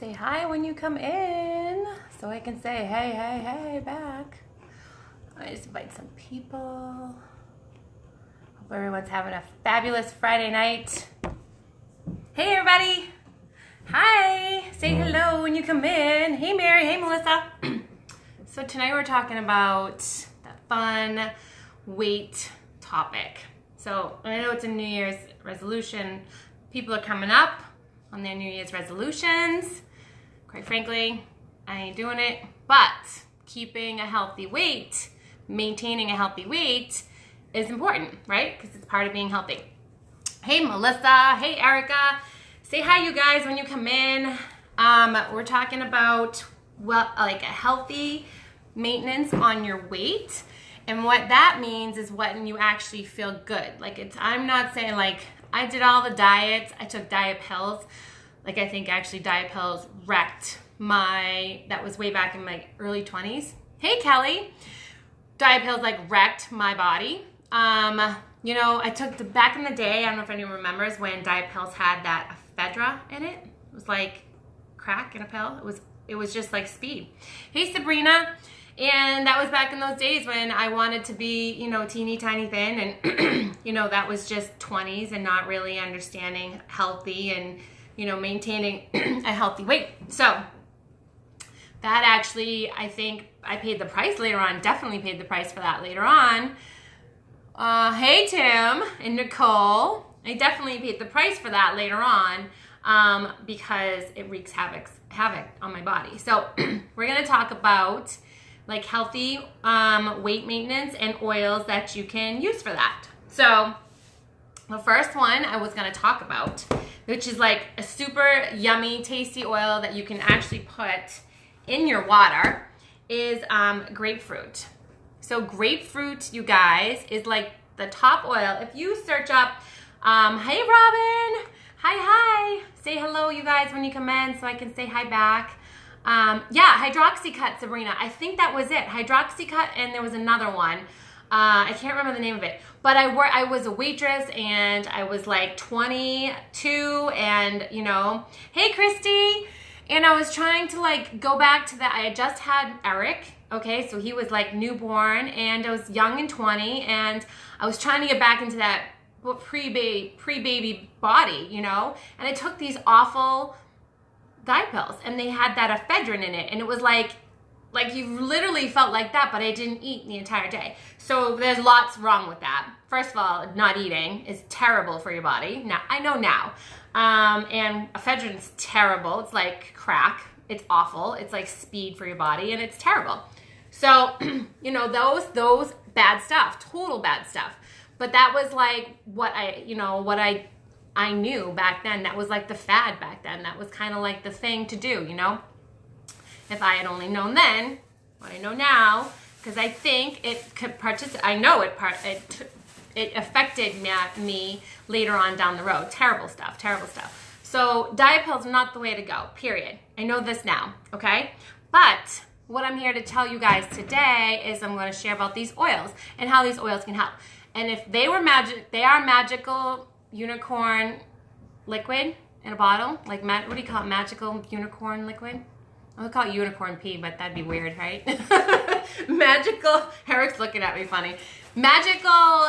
Say hi when you come in so I can say hey, hey, hey back. I just invite some people. Hope everyone's having a fabulous Friday night. Hey everybody. Hi. Say hello when you come in. Hey Mary. Hey Melissa. So tonight we're talking about that fun weight topic. So I know it's a New Year's resolution. People are coming up on their New Year's resolutions. Quite frankly, I ain't doing it, but keeping a healthy weight, maintaining a healthy weight is important, right? Because it's part of being healthy. Hey Melissa, hey Erica, say hi you guys when you come in. We're talking about like a healthy maintenance on your weight, and what that means is when you actually feel good. Like I'm not saying like I did all the diets, I took diet pills. Like I think actually diet pills wrecked that was way back in my early 20s. Hey Kelly, diet pills like wrecked my body. You know, I took back in the day, I don't know if anyone remembers when diet pills had that ephedra in it. It was like crack in a pill. It was just like speed. Hey Sabrina, and that was back in those days when I wanted to be, you know, teeny tiny thin, and you know, that was just 20s and not really understanding healthy and, you know, maintaining a healthy weight. So that actually, I think I paid the price later on, definitely paid the price for that later on. Hey Tim and Nicole, I definitely paid the price for that later on because it wreaks havoc on my body. So we're gonna talk about like healthy weight maintenance and oils that you can use for that. So the first one I was gonna talk about, which is like a super yummy, tasty oil that you can actually put in your water, is grapefruit. So grapefruit, you guys, is like the top oil. If you search up, hey Robin, hi, say hello you guys when you come in so I can say hi back. Yeah, Hydroxycut, Sabrina. I think that was it. Hydroxycut, and there was another one. I can't remember the name of it. But I was a waitress, and I was like 22, and you know, hey Christy. And I was trying to like go back to that. I had just had Eric, okay? So he was like newborn, and I was young and 20, and I was trying to get back into that pre-baby body, you know? And I took these awful diet pills, and they had that ephedrine in it, and it was like you literally felt like that, but I didn't eat the entire day. So there's lots wrong with that. First of all, not eating is terrible for your body. Now I know now. And ephedrine's terrible. It's like crack. It's awful. It's like speed for your body, and it's terrible. So, you know, those bad stuff, total bad stuff. But that was like what I knew back then. That was like the fad back then. That was kind of like the thing to do, you know? If I had only known then what I know now, because I think it could I know it affected me later on down the road. Terrible stuff. So diet pills are not the way to go, period. I know this now, okay? But what I'm here to tell you guys today is I'm going to share about these oils and how these oils can help. And if they are magical unicorn liquid in a bottle, like what do you call it? Magical unicorn liquid? I'll call it unicorn pee, but that'd be weird, right? Magical, Eric's looking at me funny. Magical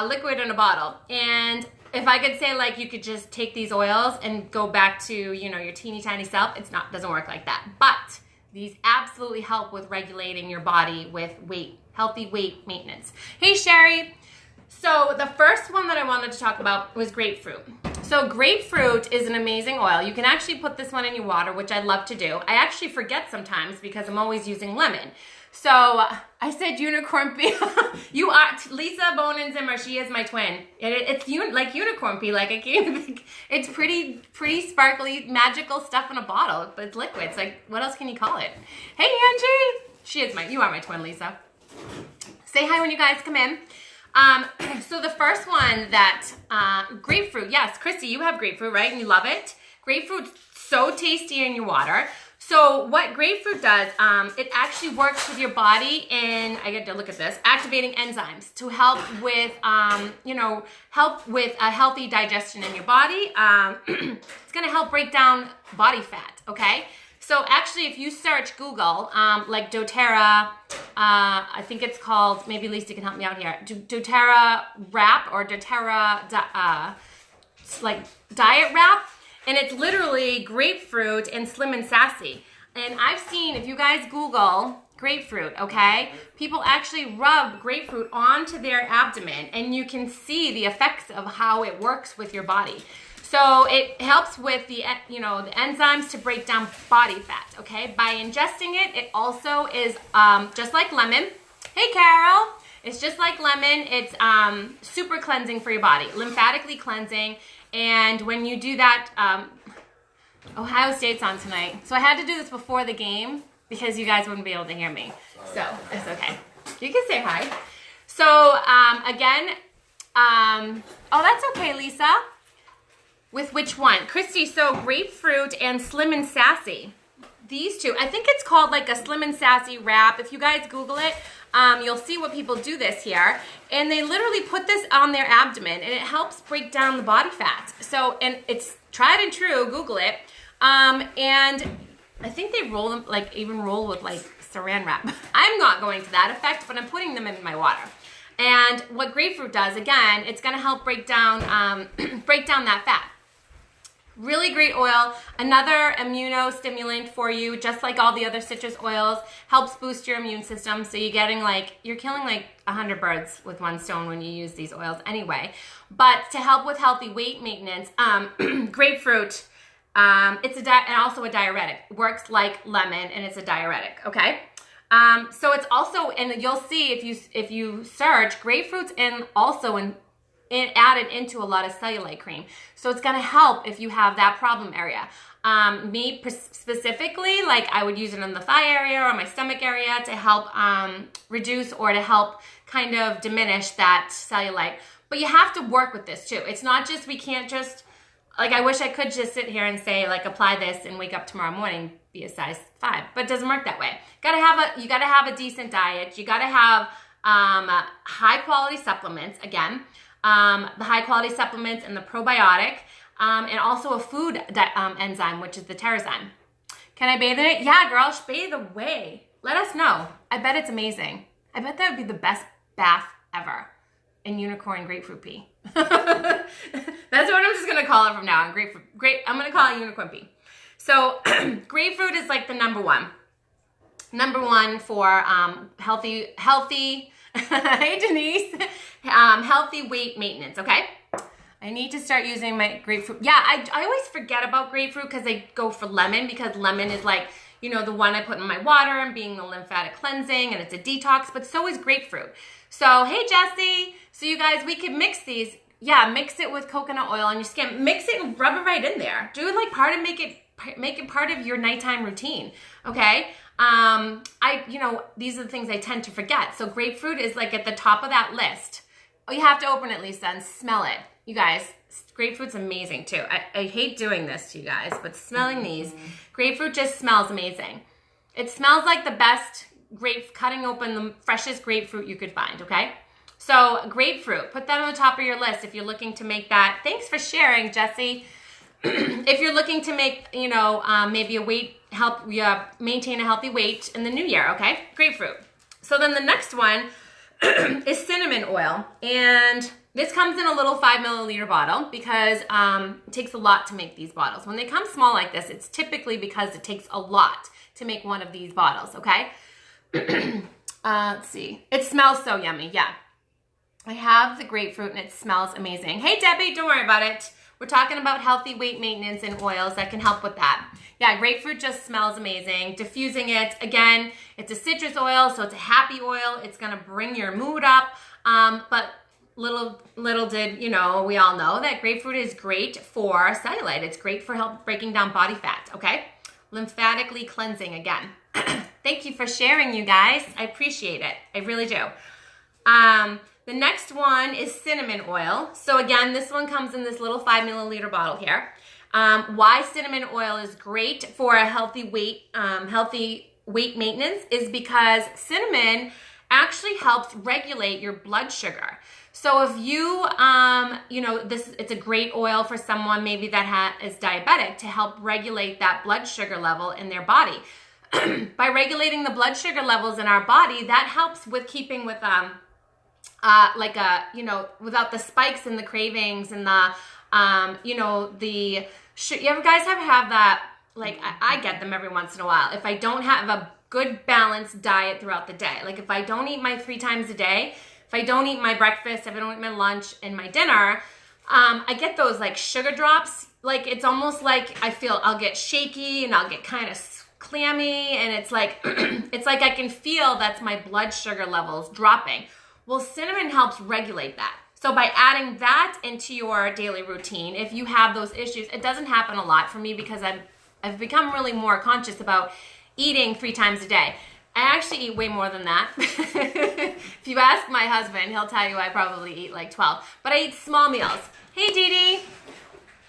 liquid in a bottle. And if I could say like you could just take these oils and go back to, you know, your teeny tiny self, doesn't work like that. But these absolutely help with regulating your body with weight, healthy weight maintenance. Hey Sherry. So the first one that I wanted to talk about was grapefruit. So grapefruit is an amazing oil. You can actually put this one in your water, which I love to do. I actually forget sometimes because I'm always using lemon. So I said unicorn pee. You are Lisa Bonin Zimmer. She is my twin. It's like unicorn pee. Like I can't even think. It's pretty sparkly, magical stuff in a bottle, but it's liquid. It's like, what else can you call it? Hey Angie. You are my twin, Lisa. Say hi when you guys come in. So the first one that, grapefruit, yes, Christy, you have grapefruit, right? And you love it. Grapefruit's so tasty in your water. So what grapefruit does, it actually works with your body in, I get to look at this, activating enzymes to help with, help with a healthy digestion in your body. It's going to help break down body fat, okay? So actually, if you search Google, like doTERRA, I think it's called, maybe Lisa can help me out here, doTERRA wrap or doTERRA like diet wrap, and it's literally grapefruit and Slim and Sassy. And I've seen, if you guys Google grapefruit, okay, people actually rub grapefruit onto their abdomen, and you can see the effects of how it works with your body. So it helps with the enzymes to break down body fat, okay? By ingesting it, it also is just like lemon. Hey, Carol. It's just like lemon. It's super cleansing for your body, lymphatically cleansing. And when you do that, Ohio State's on tonight. So I had to do this before the game because you guys wouldn't be able to hear me. So it's okay. You can say hi. So again, oh, that's okay, Lisa. With which one? Christy, so grapefruit and Slim and Sassy. These two. I think it's called like a Slim and Sassy wrap. If you guys Google it, you'll see what people do this here. And they literally put this on their abdomen, and it helps break down the body fat. So, and it's tried and true. Google it. And I think they roll them, like even roll with like saran wrap. I'm not going to that effect, but I'm putting them in my water. And what grapefruit does, again, it's going to help break down, break down that fat. Really great oil, another immunostimulant for you, just like all the other citrus oils, helps boost your immune system. So you're killing like 100 birds with one stone when you use these oils anyway. But to help with healthy weight maintenance, grapefruit, it's and also a diuretic. Works like lemon, and it's a diuretic, okay? So it's also, and you'll see if you search, grapefruit's added into a lot of cellulite cream. So it's gonna help if you have that problem area. Me specifically, like I would use it in the thigh area or my stomach area to help reduce or to help kind of diminish that cellulite. But you have to work with this too. It's not just, we can't just, like I wish I could just sit here and say like apply this and wake up tomorrow morning, be a size 5, but it doesn't work that way. You gotta have a decent diet. You gotta have high quality supplements, again. The high quality supplements and the probiotic, and also a food enzyme, which is the Terrazyme. Can I bathe in it? Yeah, girl, bathe away. Let us know. I bet it's amazing. I bet that would be the best bath ever in unicorn grapefruit pee. That's what I'm just going to call it from now on. I'm going to call it unicorn pee. So grapefruit is like the number one. Number one for healthy, hey Denise, healthy weight maintenance, okay? I need to start using my grapefruit. Yeah, I always forget about grapefruit because I go for lemon, because lemon is like, the one I put in my water and being the lymphatic cleansing, and it's a detox, but so is grapefruit. So, hey Jesse, so you guys, we could mix these. Yeah, mix it with coconut oil on your skin. Mix it and rub it right in there. Do it like make it part of your nighttime routine, okay? These are the things I tend to forget. So grapefruit is like at the top of that list. Oh, you have to open it, Lisa, and smell it. You guys, grapefruit's amazing too. I hate doing this to you guys, but smelling these, grapefruit just smells amazing. It smells like the best cutting open the freshest grapefruit you could find, okay? So grapefruit, put that on the top of your list if you're looking to make that. Thanks for sharing, Jesse. If you're looking to make, maybe a weight, maintain a healthy weight in the new year, okay? Grapefruit. So then the next one is cinnamon oil. And this comes in a little 5 milliliter bottle because it takes a lot to make these bottles. When they come small like this, it's typically because it takes a lot to make one of these bottles, okay? Let's see. It smells so yummy, yeah. I have the grapefruit and it smells amazing. Hey, Debbie, don't worry about it. We're talking about healthy weight maintenance and oils that can help with that. Yeah, grapefruit just smells amazing. Diffusing it, again, it's a citrus oil, so it's a happy oil. It's gonna bring your mood up. But little did we all know that grapefruit is great for cellulite. It's great for breaking down body fat, okay? Lymphatically cleansing again. Thank you for sharing, you guys. I appreciate it. I really do. The next one is cinnamon oil. So again, this one comes in this little 5 milliliter bottle here. Why cinnamon oil is great for a healthy weight maintenance is because cinnamon actually helps regulate your blood sugar. So if you, it's a great oil for someone maybe that is diabetic to help regulate that blood sugar level in their body. By regulating the blood sugar levels in our body, that helps with keeping with, without the spikes and the cravings and you ever guys have that, like I get them every once in a while. If I don't have a good balanced diet throughout the day, like if I don't eat my 3 times a day, if I don't eat my breakfast, if I don't eat my lunch and my dinner, I get those like sugar drops. Like it's almost like I'll get shaky and I'll get kind of clammy, and it's like it's like I can feel that's my blood sugar levels dropping. Well, cinnamon helps regulate that. So by adding that into your daily routine, if you have those issues, it doesn't happen a lot for me because I've become really more conscious about eating 3 times a day. I actually eat way more than that. If you ask my husband, he'll tell you I probably eat like 12. But I eat small meals. Hey, Dee Dee.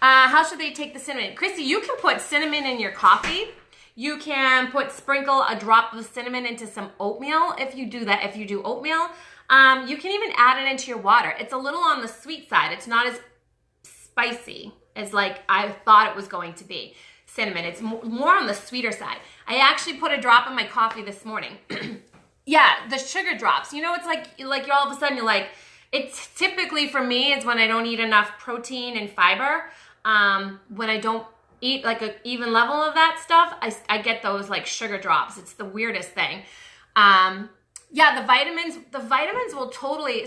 How should they take the cinnamon? Chrissy, you can put cinnamon in your coffee. You can sprinkle a drop of cinnamon into some oatmeal if you do that, if you do oatmeal. You can even add it into your water. It's a little on the sweet side. It's not as spicy as like I thought it was going to be. Cinnamon, it's more on the sweeter side. I actually put a drop in my coffee this morning. Yeah, the sugar drops. You know, it's like you're all of a sudden you're like, it's typically for me is when I don't eat enough protein and fiber. When I don't eat like an even level of that stuff, I get those like sugar drops. It's the weirdest thing. Yeah, the vitamins will totally,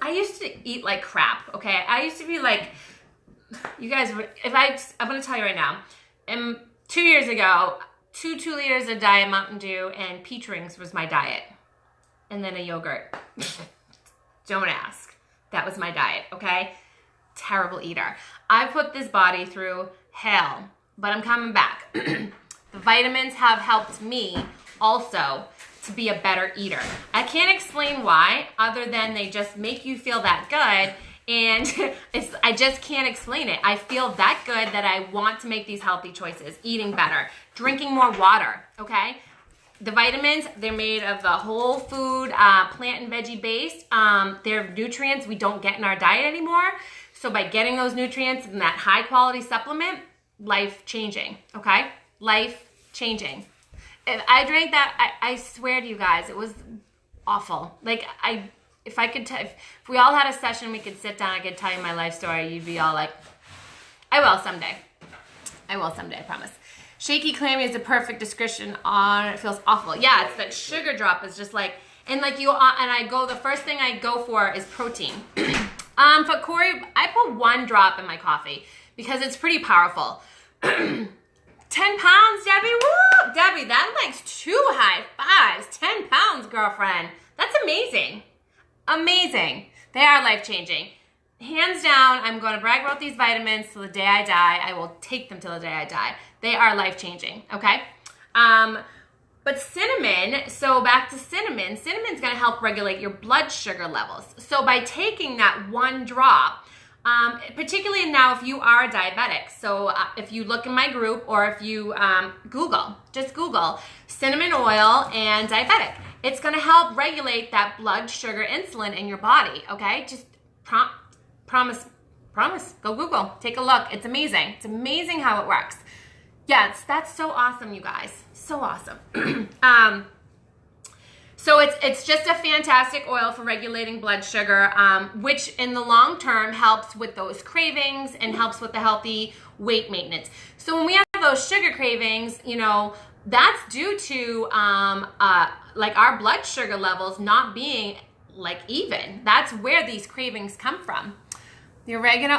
I used to eat like crap, okay? I used to be like, you guys, I'm going to tell you right now, 2 years ago, 2 liters of Diet Mountain Dew and peach rings was my diet. And then a yogurt. Don't ask. That was my diet, okay? Terrible eater. I put this body through hell, but I'm coming back. The vitamins have helped me also to be a better eater. I can't explain why, other than they just make you feel that good. And I just can't explain it. I feel that good that I want to make these healthy choices, eating better, drinking more water, okay? The vitamins, they're made of the whole food, plant and veggie based. They're nutrients we don't get in our diet anymore. So by getting those nutrients in that high quality supplement, life changing, okay? Life changing. If I drank that, I swear to you guys, it was awful. Like if we all had a session, we could sit down, I could tell you my life story, you'd be all like, I will someday, I promise. Shaky clammy is a perfect description on, it feels awful. Yeah, it's that sugar drop is just like, and like the first thing I go for is protein. For Corey, I put 1 drop in my coffee because it's pretty powerful. 10 pounds, Debbie, woo! Debbie, that likes 2 high fives. 10 pounds, girlfriend. That's amazing. Amazing. They are life-changing. Hands down, I'm going to brag about these vitamins till the day I die. I will take them till the day I die. They are life-changing, okay? But cinnamon, so back to cinnamon's going to help regulate your blood sugar levels. So by taking that 1 drop, particularly now if you are a diabetic, so if you look in my group or if you just Google cinnamon oil and diabetic, it's going to help regulate that blood sugar insulin in your body, okay? Just promise, go Google, take a look. It's amazing. It's amazing how it works. Yeah, that's so awesome, you guys. So awesome. So it's just a fantastic oil for regulating blood sugar, which in the long term helps with those cravings and helps with the healthy weight maintenance. So when we have those sugar cravings, you know, that's due to like our blood sugar levels not being like even. That's where these cravings come from. The oregano,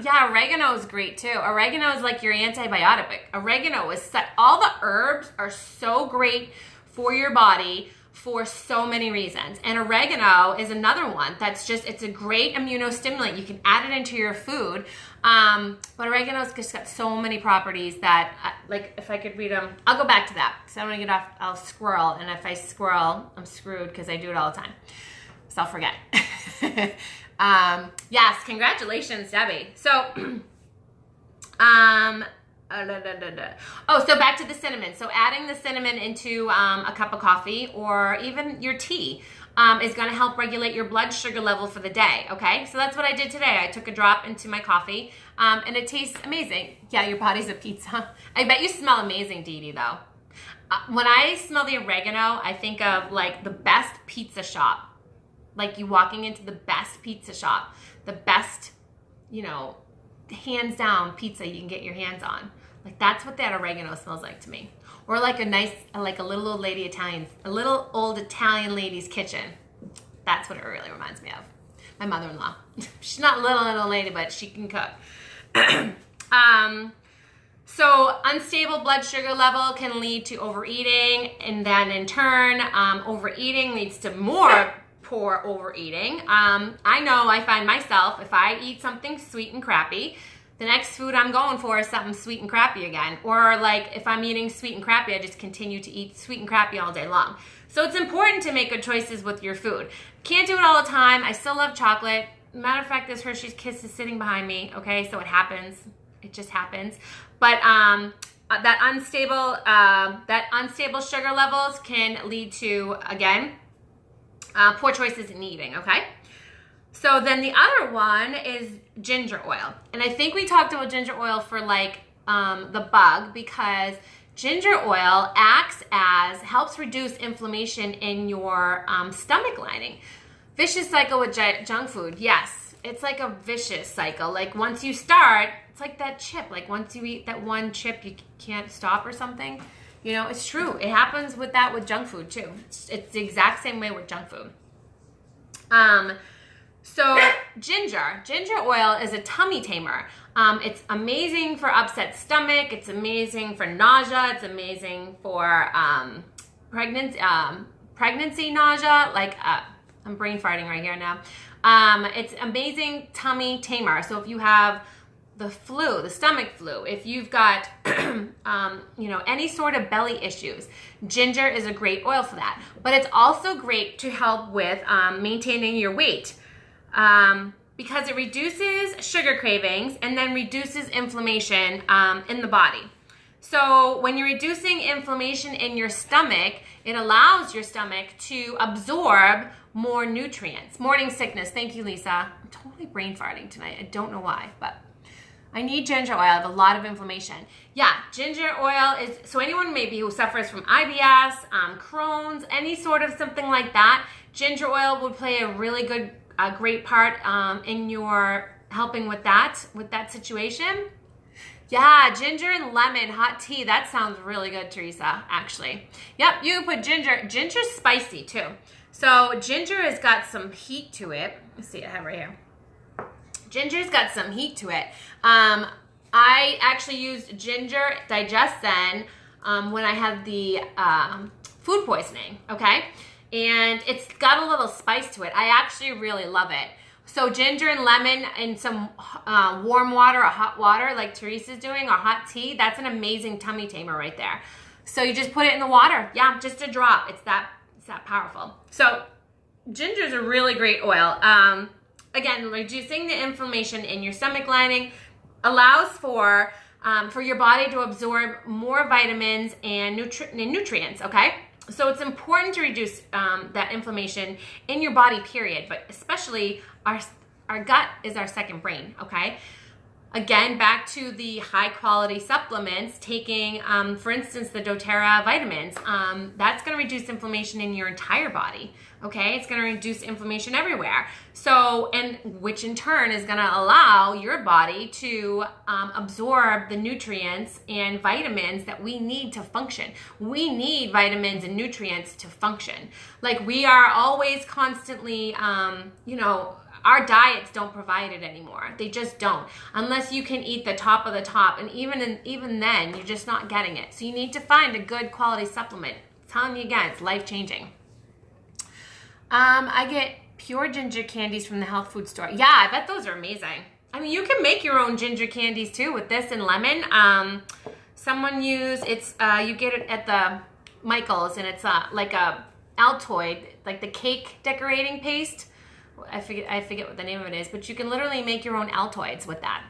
yeah, oregano is great too. Oregano is like your antibiotic. Oregano is all the herbs are so great for your body for so many reasons. And oregano is another one that's it's a great immunostimulant. You can add it into your food. But oregano's just got so many properties that, like, if I could read them, I'll go back to that. So I'm gonna get off, I'll squirrel. And if I squirrel, I'm screwed because I do it all the time. So I'll forget. Yes, congratulations, Debbie. So Oh, so back to the cinnamon. So adding the cinnamon into a cup of coffee or even your tea is going to help regulate your blood sugar level for the day, okay? So that's what I did today. I took a drop into my coffee, and it tastes amazing. Yeah, your body's a pizza. I bet you smell amazing, Dee Dee, though. When I smell the oregano, I think of like the best pizza shop. Like you walking into the best pizza shop, the best, you know, hands down pizza you can get your hands on. Like that's what that oregano smells like to me. Or like a nice, like a little old lady a little old Italian lady's kitchen. That's what it really reminds me of. My mother-in-law. She's not a little lady, but she can cook. So unstable blood sugar level can lead to overeating, and then in turn, overeating leads to more poor overeating. I know I find myself, if I eat something sweet and crappy, the next food I'm going for is something sweet and crappy again. Or like if I'm eating sweet and crappy, I just continue to eat sweet and crappy all day long. So it's important to make good choices with your food. Can't do it all the time. I still love chocolate. Matter of fact, this Hershey's Kiss is sitting behind me, okay? So it happens. It just happens. But that unstable sugar levels can lead to, again, poor choices in eating, okay? So then the other one is ginger oil. And I think we talked about ginger oil for like the bug, because ginger oil helps reduce inflammation in your stomach lining. Vicious cycle with junk food. Yes, it's like a vicious cycle. Like once you start, it's like that chip. Like once you eat that one chip, you can't stop or something. You know, it's true. It happens with junk food too. It's the exact same way with junk food. So ginger oil is a tummy tamer. It's amazing for upset stomach. It's amazing for nausea. It's amazing for pregnancy nausea. Like I'm brain farting right here now. It's amazing tummy tamer. So if you have the flu, the stomach flu, if you've got any sort of belly issues, ginger is a great oil for that. But it's also great to help with maintaining your weight. Because it reduces sugar cravings and then reduces inflammation in the body. So when you're reducing inflammation in your stomach, it allows your stomach to absorb more nutrients. Morning sickness. Thank you, Lisa. I'm totally brain farting tonight. I don't know why, but I need ginger oil. I have a lot of inflammation. Yeah, ginger oil is, so anyone maybe who suffers from IBS, Crohn's, any sort of something like that, ginger oil would play a really great part in your helping with that situation. Yeah, ginger and lemon hot tea. That sounds really good, Teresa, actually. Yep, you can put ginger. Ginger's spicy too. So ginger has got some heat to it. Let's see, I have it right here. Ginger's got some heat to it. I actually used ginger DigestZen when I had the food poisoning, okay? And it's got a little spice to it. I actually really love it. So ginger and lemon and some warm water or hot water like Teresa's doing, or hot tea, that's an amazing tummy tamer right there. So you just put it in the water. Yeah, just a drop. It's that powerful. So ginger is a really great oil. Again, reducing the inflammation in your stomach lining allows for your body to absorb more vitamins and nutrients, okay? So it's important to reduce that inflammation in your body, period, but especially our gut is our second brain, okay? Again, back to the high quality supplements, taking, for instance, the doTERRA vitamins, that's gonna reduce inflammation in your entire body, okay? It's gonna reduce inflammation everywhere. So, and which in turn is gonna allow your body to absorb the nutrients and vitamins that we need to function. We need vitamins and nutrients to function. Like we are always constantly, our diets don't provide it anymore. They just don't. Unless you can eat the top of the top. And even then, you're just not getting it. So you need to find a good quality supplement. I'm telling you again, it's life-changing. I get pure ginger candies from the health food store. Yeah, I bet those are amazing. I mean, you can make your own ginger candies too with this and lemon. You get it at the Michael's, and it's like a Altoid, like the cake decorating paste. I forget what the name of it is, but you can literally make your own Altoids with that.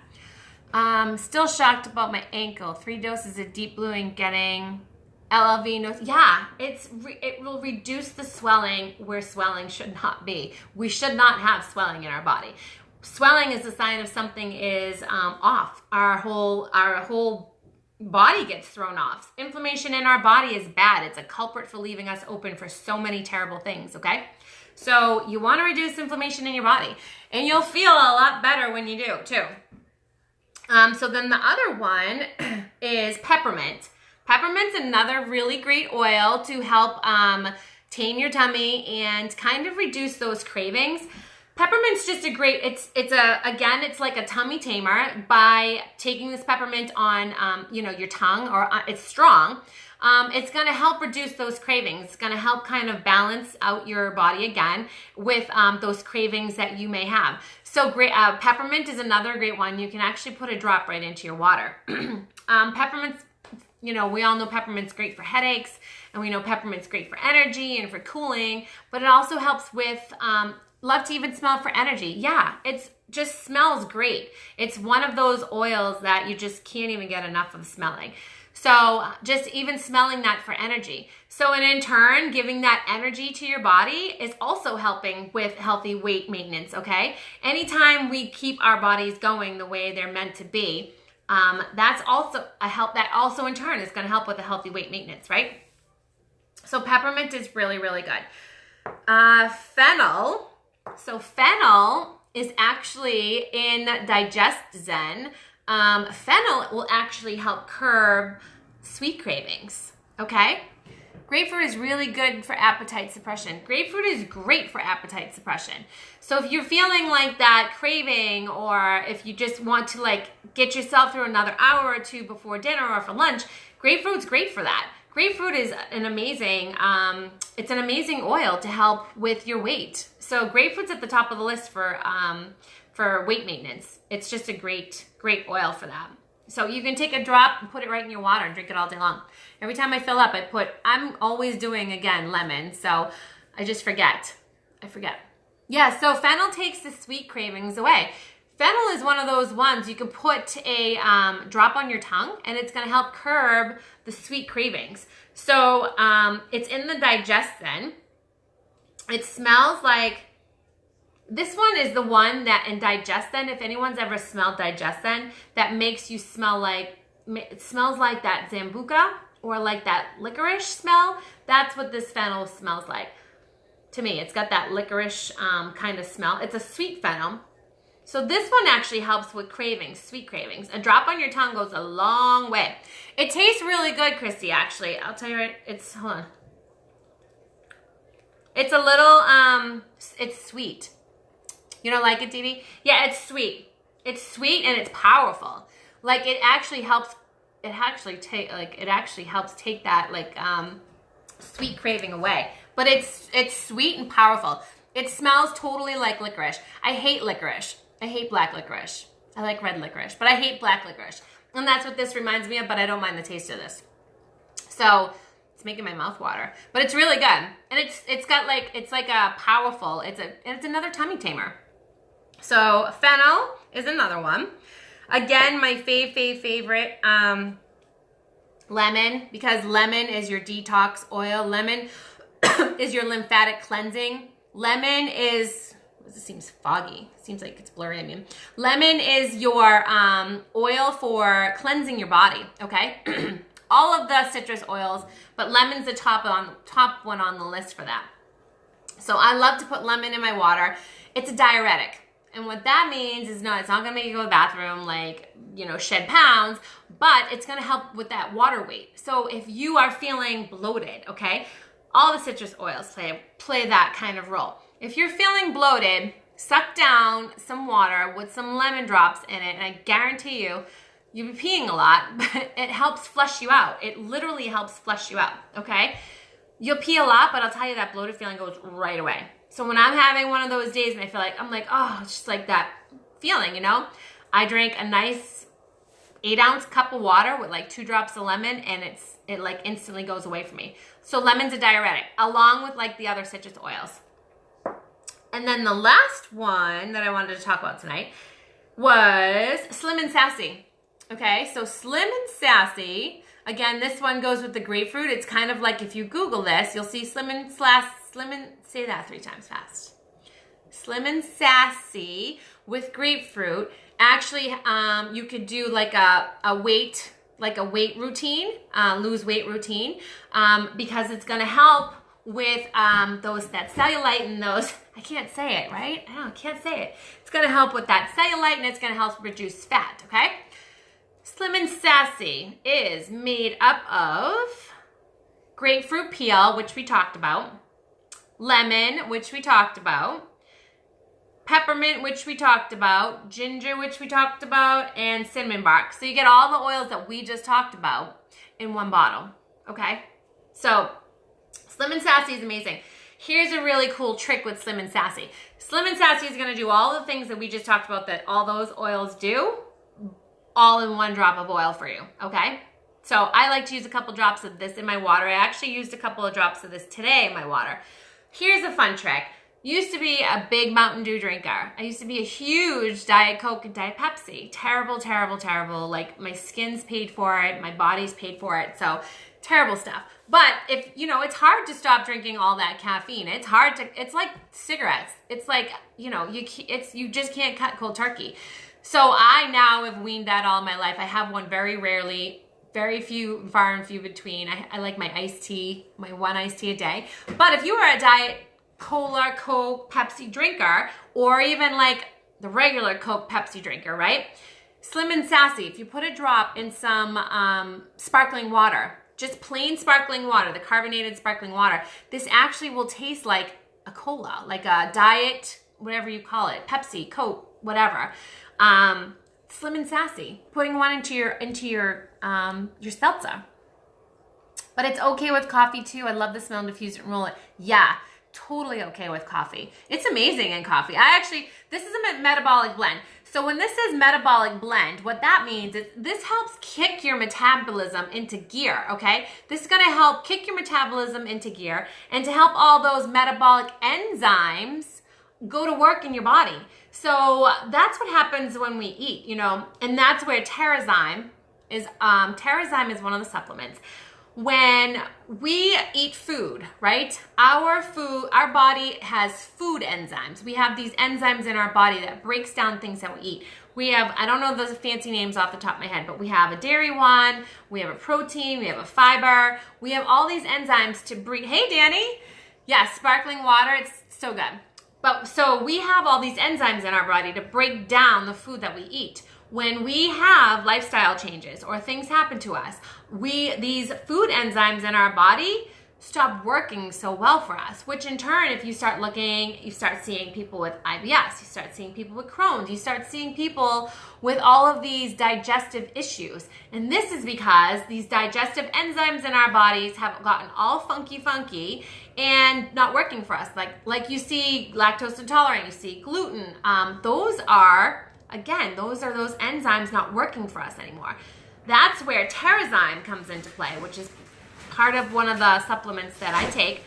Still shocked about my ankle. 3 doses of deep bluing getting LLV. No, yeah, it will reduce the swelling where swelling should not be. We should not have swelling in our body. Swelling is a sign of something is off. Our whole body gets thrown off. Inflammation in our body is bad. It's a culprit for leaving us open for so many terrible things, okay? So you want to reduce inflammation in your body, and you'll feel a lot better when you do too. So then the other one is peppermint. Peppermint's another really great oil to help tame your tummy and kind of reduce those cravings. Peppermint's just a great, it's like a tummy tamer by taking this peppermint on, your tongue, or it's strong. It's going to help reduce those cravings. It's going to help kind of balance out your body again with those cravings that you may have. So great, peppermint is another great one. You can actually put a drop right into your water. Peppermint's, we all know peppermint's great for headaches, and we know peppermint's great for energy and for cooling, but it also helps with, love to even smell for energy. Yeah, it's just smells great. It's one of those oils that you just can't even get enough of smelling. So just even smelling that for energy. So and in turn, giving that energy to your body is also helping with healthy weight maintenance, okay? Anytime we keep our bodies going the way they're meant to be, that's also a help. That also in turn is going to help with the healthy weight maintenance, right? So peppermint is really, really good. Fennel. So fennel is actually in Digest Zen. Fennel will actually help curb sweet cravings, okay? Grapefruit is really good for appetite suppression. Grapefruit is great for appetite suppression. So if you're feeling like that craving, or if you just want to get yourself through another hour or two before dinner or for lunch, grapefruit's great for that. Grapefruit is an amazing, it's an amazing oil to help with your weight. So grapefruit's at the top of the list for weight maintenance. It's just a great oil for that. So you can take a drop and put it right in your water and drink it all day long. Every time I fill up, I'm always doing, again, lemon. So I just forget. Yeah, so fennel takes the sweet cravings away. Fennel is one of those ones you can put a drop on your tongue, and it's going to help curb the sweet cravings. So it's in the Digest Zen. It smells like, this one is the one that in Digest Zen, if anyone's ever smelled Digest Zen, that makes you smell like, it smells like that Zambuca or like that licorice smell. That's what this fennel smells like. To me, it's got that licorice kind of smell. It's a sweet fennel. So this one actually helps with cravings, sweet cravings. A drop on your tongue goes a long way. It tastes really good, Christy, actually. I'll tell you right, hold on. It's a little, it's sweet. You don't like it, Dee Dee? Yeah, it's sweet. It's sweet and it's powerful. Like it actually helps, it actually helps take that sweet craving away. But it's sweet and powerful. It smells totally like licorice. I hate licorice. I hate black licorice. I like red licorice, but I hate black licorice. And that's what this reminds me of, but I don't mind the taste of this. So it's making my mouth water, but it's really good. And it's got it's like a powerful, it's another tummy tamer. So fennel is another one. Again, my favorite, lemon, because lemon is your detox oil. Lemon is your lymphatic cleansing. Lemon is, this seems foggy. Seems like it's blurry. I mean, lemon is your oil for cleansing your body, okay? All of the citrus oils, but lemon's the top one on the list for that. So I love to put lemon in my water. It's a diuretic. And what that means is it's not gonna make you go to the bathroom, shed pounds, but it's gonna help with that water weight. So if you are feeling bloated, okay, all the citrus oils play that kind of role. If you're feeling bloated, suck down some water with some lemon drops in it, and I guarantee you'll be peeing a lot, but it helps flush you out. It literally helps flush you out, okay? You'll pee a lot, but I'll tell you that bloated feeling goes right away. So when I'm having one of those days and I feel like, oh, it's just like that feeling, I drank a nice 8-ounce cup of water with 2 drops of lemon, and it instantly goes away for me. So lemon's a diuretic, along with the other citrus oils. And then the last one that I wanted to talk about tonight was Slim and Sassy. Okay, so Slim and Sassy, again, this one goes with the grapefruit. It's kind of like if you Google this, you'll see say that 3 times fast. Slim and Sassy with grapefruit. Actually, you could do like a weight routine, lose weight routine, because it's gonna help with that cellulite and those, I can't say it, right? I can't say it. It's gonna help with that cellulite and it's gonna help reduce fat, okay? Slim and Sassy is made up of grapefruit peel, which we talked about, lemon, which we talked about, peppermint, which we talked about, ginger, which we talked about, and cinnamon bark. So you get all the oils that we just talked about in one bottle, okay? So Slim and Sassy is amazing. Here's a really cool trick with Slim and Sassy. Slim and Sassy is gonna do all the things that we just talked about that all those oils do, all in one drop of oil for you, okay? So I like to use a couple drops of this in my water. I actually used a couple of drops of this today in my water. Here's a fun trick. Used to be a big Mountain Dew drinker. I used to be a huge Diet Coke and Diet Pepsi. Terrible, terrible, terrible. Like my skin's paid for it, my body's paid for it. So terrible stuff. But if, it's hard to stop drinking all that caffeine. It's hard to, it's like cigarettes. It's like, you just can't cut cold turkey. So I now have weaned that all my life. I have one very rarely, very few, far and few between. I like my iced tea, my one iced tea a day. But if you are a Diet Cola, Coke, Pepsi drinker, or even like the regular Coke, Pepsi drinker, right? Slim and Sassy, if you put a drop in some sparkling water, just plain sparkling water, the carbonated sparkling water, this actually will taste like a cola, like a diet, whatever you call it, Pepsi, Coke, whatever. Slim and Sassy, putting one into your seltzer. But it's okay with coffee too. I love the smell and diffuse it and roll it. Yeah, totally okay with coffee. It's amazing in coffee. This is a metabolic blend. So when this says metabolic blend, what that means is this helps kick your metabolism into gear, okay? This is gonna help kick your metabolism into gear and to help all those metabolic enzymes go to work in your body. So that's what happens when we eat, and that's where Terrazyme is one of the supplements. When we eat food, right? Our body has food enzymes. We have these enzymes in our body that breaks down things that we eat. We have, I don't know those fancy names off the top of my head, but we have a dairy one, we have a protein, we have a fiber, we have all these enzymes to break. Hey, Danny. Yes, sparkling water, it's so good. But so we have all these enzymes in our body to break down the food that we eat. When we have lifestyle changes or things happen to us, these food enzymes in our body stop working so well for us, which in turn, if you start looking, you start seeing people with IBS, you start seeing people with Crohn's, you start seeing people with all of these digestive issues. And this is because these digestive enzymes in our bodies have gotten all funky and not working for us. Like you see lactose intolerant, you see gluten. Those are those enzymes not working for us anymore. That's where Terrazyme comes into play, which is part of one of the supplements that I take.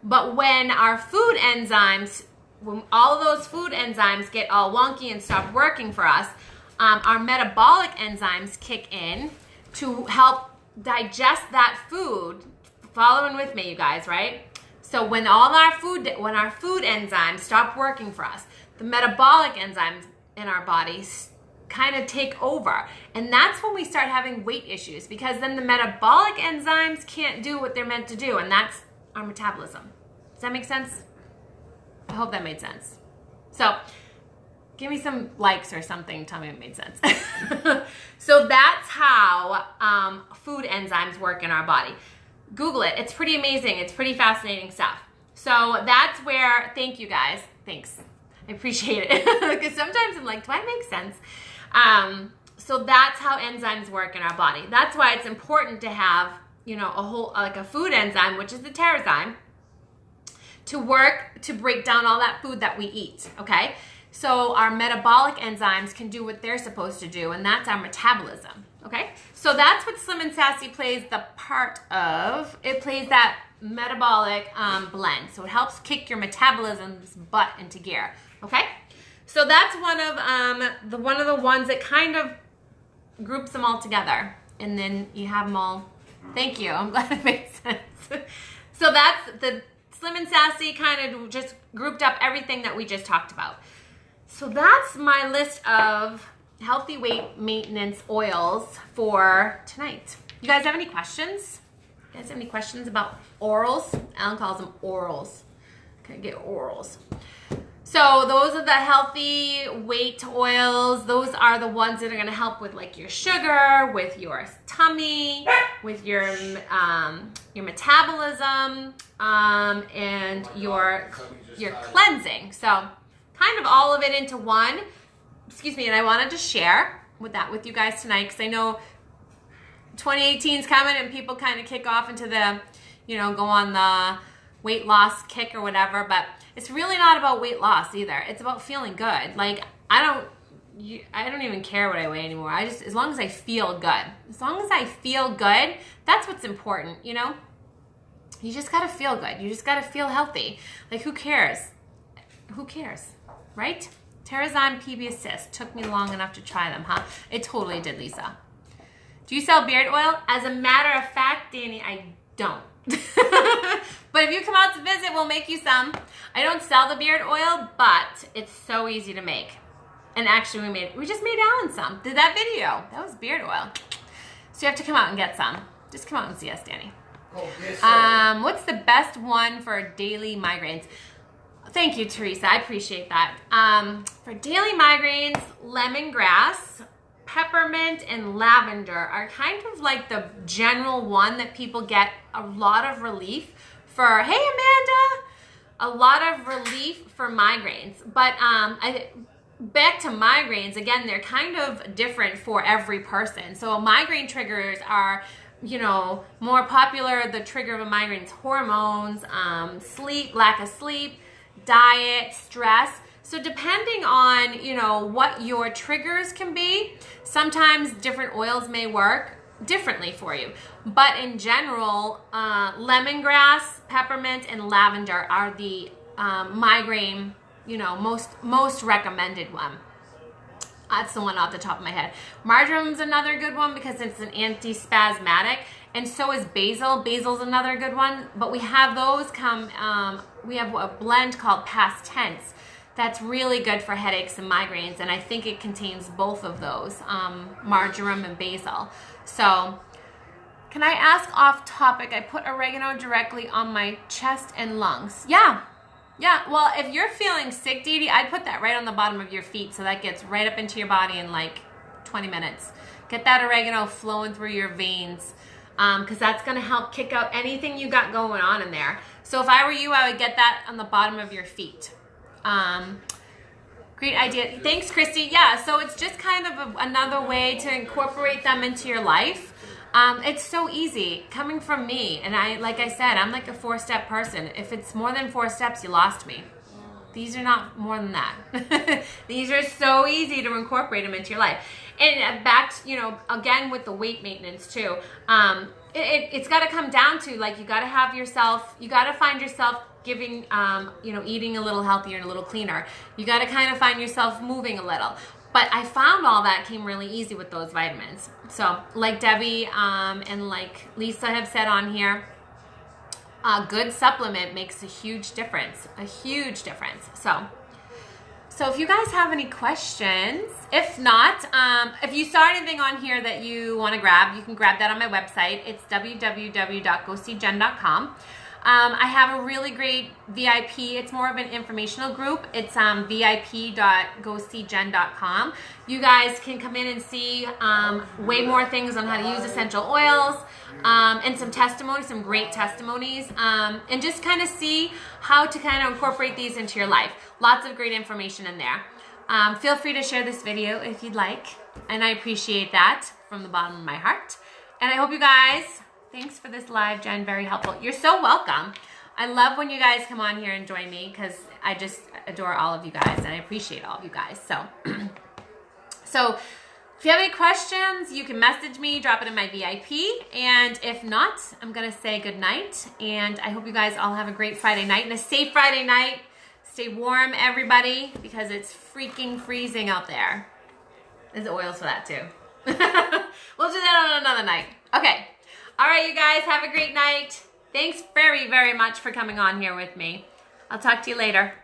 But when our food enzymes, when all of those food enzymes get all wonky and stop working for us, our metabolic enzymes kick in to help digest that food. Following with me, you guys, right? So when our food enzymes stop working for us, the metabolic enzymes in our bodies kind of take over. And that's when we start having weight issues, because then the metabolic enzymes can't do what they're meant to do, and that's our metabolism. Does that make sense? I hope that made sense. So give me some likes or something. Tell me it made sense. So that's how food enzymes work in our body. Google it. It's pretty amazing. It's pretty fascinating stuff. So that's where, thank you guys. Thanks. I appreciate it. Because sometimes I'm like, do I make sense? So that's how enzymes work in our body. That's why it's important to have, a food enzyme, which is the Terrazyme, to work to break down all that food that we eat, okay? So our metabolic enzymes can do what they're supposed to do, and that's our metabolism, okay? So that's what Slim and Sassy plays the part of. It plays that metabolic blend. So it helps kick your metabolism's butt into gear, okay? So that's one of the ones that kind of groups them all together, and then you have them all. Thank you. I'm glad it makes sense. So that's the Slim and Sassy, kind of just grouped up everything that we just talked about. So that's my list of healthy weight maintenance oils for tonight. You guys have any questions? You guys have any questions about orals? Alan calls them orals. Can I get orals? So those are the healthy weight oils. Those are the ones that are going to help with like your sugar, with your tummy, with your metabolism, and your cleansing. So kind of all of it into one. Excuse me. And I wanted to share with you guys tonight, because I know 2018 is coming and people kind of kick off into the, go on the weight loss kick or whatever, but it's really not about weight loss either. It's about feeling good. Like, I don't even care what I weigh anymore. As long as I feel good. As long as I feel good, that's what's important, You just gotta feel good. You just gotta feel healthy. Like, who cares? Who cares, right? Terrazyme PB Assist. Took me long enough to try them, huh? It totally did, Lisa. Do you sell beard oil? As a matter of fact, Danny, I don't. But if you come out to visit, we'll make you some. I don't sell the beard oil, but it's so easy to make. And actually, we just made Alan some. Did that video. That was beard oil. So you have to come out and get some. Just come out and see us, Danny. Oh, yes, what's the best one for daily migraines? Thank you, Teresa. I appreciate that. For daily migraines, lemongrass, peppermint, and lavender are kind of like the general one that people get a lot of relief for. Hey, Amanda! A lot of relief for migraines. But back to migraines, again, they're kind of different for every person. So migraine triggers are, more popular. The trigger of a migraine is hormones, sleep, lack of sleep, diet, stress. So depending on, what your triggers can be, sometimes different oils may work differently for you. But in general, lemongrass, peppermint, and lavender are the migraine, most recommended one. That's the one off the top of my head. Marjoram's another good one because it's an antispasmodic, and so is basil. Basil's another good one, but we have those we have a blend called Past Tense that's really good for headaches and migraines, and I think it contains both of those, marjoram and basil. So, can I ask off topic, I put oregano directly on my chest and lungs. Yeah, well, if you're feeling sick, Dee Dee, I'd put that right on the bottom of your feet so that gets right up into your body in like 20 minutes. Get that oregano flowing through your veins, because that's going to help kick out anything you got going on in there. So if I were you, I would get that on the bottom of your feet. Great idea. Thanks, Christy. Yeah, so it's just kind of another way to incorporate them into your life. It's so easy coming from me. And like I said, I'm like a 4-step person. If it's more than 4 steps, you lost me. These are not more than that. These are so easy to incorporate them into your life. And back to, again, with the weight maintenance too, it's got to come down to, like, you got to find yourself giving, eating a little healthier and a little cleaner. You got to kind of find yourself moving a little. But I found all that came really easy with those vitamins. So like Debbie and like Lisa have said on here, a good supplement makes a huge difference, So if you guys have any questions, if not, if you saw anything on here that you want to grab, you can grab that on my website. It's www.goseejen.com. I have a really great VIP. It's more of an informational group. It's vip.goseejen.com. You guys can come in and see way more things on how to use essential oils, and some testimonies, some great testimonies, and just kind of see how to kind of incorporate these into your life. Lots of great information in there. Feel free to share this video if you'd like, and I appreciate that from the bottom of my heart. And I hope you guys... Thanks for this live, Jen. Very helpful. You're so welcome. I love when you guys come on here and join me because I just adore all of you guys and I appreciate all of you guys. So, if you have any questions, you can message me, drop it in my VIP. And if not, I'm going to say good night. And I hope you guys all have a great Friday night and a safe Friday night. Stay warm, everybody, because it's freaking freezing out there. There's oils for that too. We'll do that on another night. Okay. All right, you guys, have a great night. Thanks very, very much for coming on here with me. I'll talk to you later.